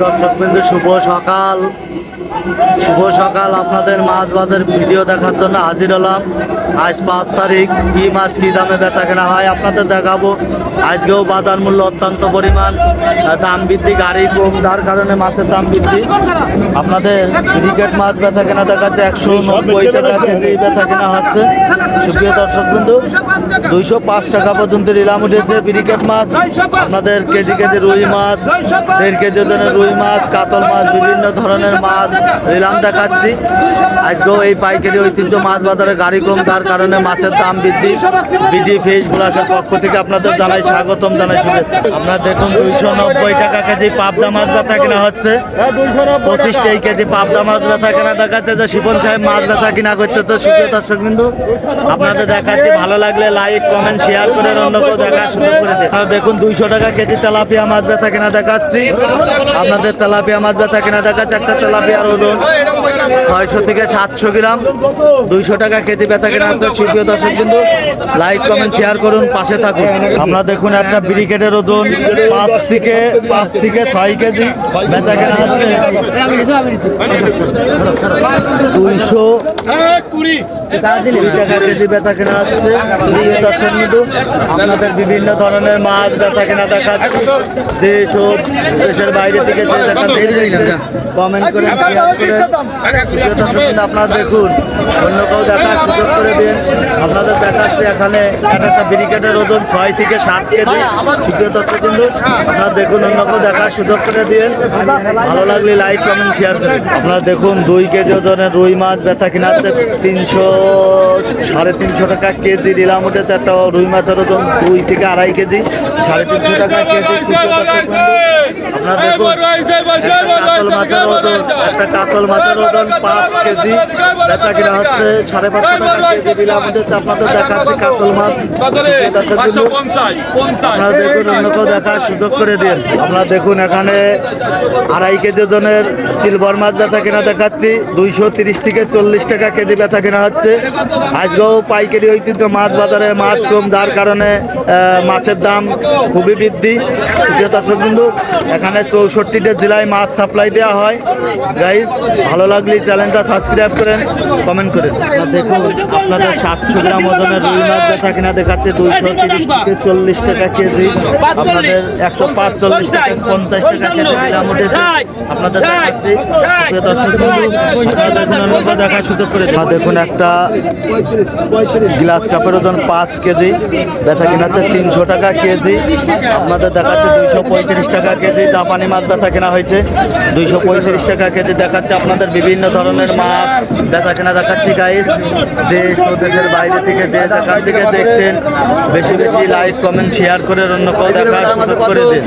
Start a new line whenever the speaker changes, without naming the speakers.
দর্শক বিন্দু শুভ সকাল। আপনাদের মাছ বাজার ভিডিও দেখার জন্য হাজির হলাম। আজ 5 তারিখ। কি মাছ কি দামে বেচা কেনা হয় আপনাদের দেখাবো। আজকেও বাজার মূল্য অত্যন্ত পরিমাণ দাম বৃদ্ধি, গাড়ি কম, তার কারণে মাছের দাম বৃদ্ধি। আপনাদের ব্রিকেট মাছ বেচা কেনা দেখাচ্ছে 190 টাকা কেজি বেচা কেনা হচ্ছে। সুপ্রিয় দর্শক বিন্দু, 205 টাকা পর্যন্ত নিলাম উঠেছে ব্রিকেট মাছ। আপনাদের কেজি কেজি রুই মাছ, 1.5 কেজি ওজনের রুই মাছ, কাতল মাছ, বিভিন্ন ধরনের মাছ নিলাম দেখাচ্ছি। আজকেও এই পাইকারি ঐতিহ্য মাছ বাজারে গাড়ি কম, তার কারণে মাছের দাম বৃদ্ধি। বিডি ফিশ ব্লাসের পক্ষ থেকে আপনাদের জানাই স্বাগতম, জানাই শুভেচ্ছা। আপনারা দেখুন 290 টাকা কেজি পাবদা মাছ বেচা কেনা হচ্ছে। 25 কেজি পাবদা মাছ বেচা কেনা দেখাচ্ছে যে শিপন সাহেব মাছ বেচা কিনা করতেছে। সুপ্রিয় দর্শক বিন্দু, আপনাদের দেখাচ্ছি, ভালো লাগলে লাইক কমেন্ট শেয়ার করে অন্যকেও দেখার সুযোগ করে দিন। দেখুন 200 টাকা কেজি তেলাপিয়া মাছ বেচা কেনা দেখাচ্ছি। আপনাদের তেলাপিয়া মাছ বেচা কেনা দেখাচ্ছে। একটা তেলাপিয়ার ওজন 600 থেকে 700 গ্রাম, 200 টাকা কেজি বেচা কেনা হচ্ছে। সুপ্রিয় দর্শক বিন্দু, লাইক কমেন্ট শেয়ার করুন, পাশে থাকুন। আমরা দেখুন একটা ব্রিকেটের ওজন 5 থেকে 6 কেজি বেচা কেনা হচ্ছে 220 টাকা কেজি বেচা কেনা হচ্ছে। দর্শক বিন্দু, আপনাদের বিভিন্ন ধরনের মাছ বেচা কেনা দেখাচ্ছে। দেশ ও দেশের বাইরে থেকে কমেন্ট করে আপনারা দেখুন, অন্য কেউ দেখার সুযোগ করে দিন। আপনাদের দেখাচ্ছে এখানে একটা ব্রিকেটের ওজন 6 থেকে 7 কেজি। সুপ্রিয় দর্শক বিন্দু, আপনারা দেখুন, অন্য কেউ দেখার সুযোগ করে দিন। ভালো লাগলে লাইক কমেন্ট শেয়ার করুন। আপনারা দেখুন 2 কেজি ওজনের রুই মাছ বেচা কিনা হচ্ছে 300-350 টাকা কেজি নিলাম উঠেছে। একটা রুই মাছের ওজন 2 থেকে 2.5 কেজি, 350 টাকা কেজি। আপনারা দেখুন একটা কাতল মাছের ওজন 5 কেজি বেচা কিনা হচ্ছে 550 টাকা কেজি নিলাম উঠেছে। আপনাদের দেখাচ্ছে কাতল মাছ। আপনারা দেখুন, অন্য কেউ দেখার সুযোগ করে দিন। আপনারা দেখুন এখানে 2.5 কেজি ওজনের সিলভার মাছ বেচা কিনা দেখাচ্ছি। 230 থেকে 40 টাকা কেজি বেচা কিনা হচ্ছে। আজকেও পাইকারি ঐতিহ্য মাছ বাজারে মাছ কম, যার কারণে মাছের দাম খুবই বৃদ্ধি। দর্শক বিন্দু, এখানে 64টা জেলায় মাছ সাপ্লাই দেওয়া হয়। গাইস, ভালো লাগলে চ্যানেলটা সাবস্ক্রাইব করেন, কমেন্ট করেন। দেখুন আপনাদের 700 গ্রাম ওজনের রুই মাছ বেচা কিনা দেখাচ্ছে 230 থেকে 40 টাকা কেজি। আপনাদের 145 থেকে 50 টাকা কেজি গ্রাম উঠেছে। আপনাদের দেখাচ্ছি। দর্শক বিন্দু, আপনাদের দেখার সুযোগ করে দেখুন একটা গ্লাস কাপের ওজন 5 কেজি বেচা কিনা হচ্ছে 300 টাকা কেজি। আপনাদের দেখাচ্ছে 235 টাকা কেজি। জাপানি মাছ বেচা কেনা হয়েছে 235 টাকা কেজি দেখাচ্ছে। আপনাদের বিভিন্ন ধরনের মাছ বেচা কেনা দেখাচ্ছি। গাইস, দেশ ও দেশের বাইরে থেকে যে যেখান থেকে দেখছেন, বেশি বেশি লাইক কমেন্ট শেয়ার করে অন্য কেউ দেখার সুযোগ করে দিন।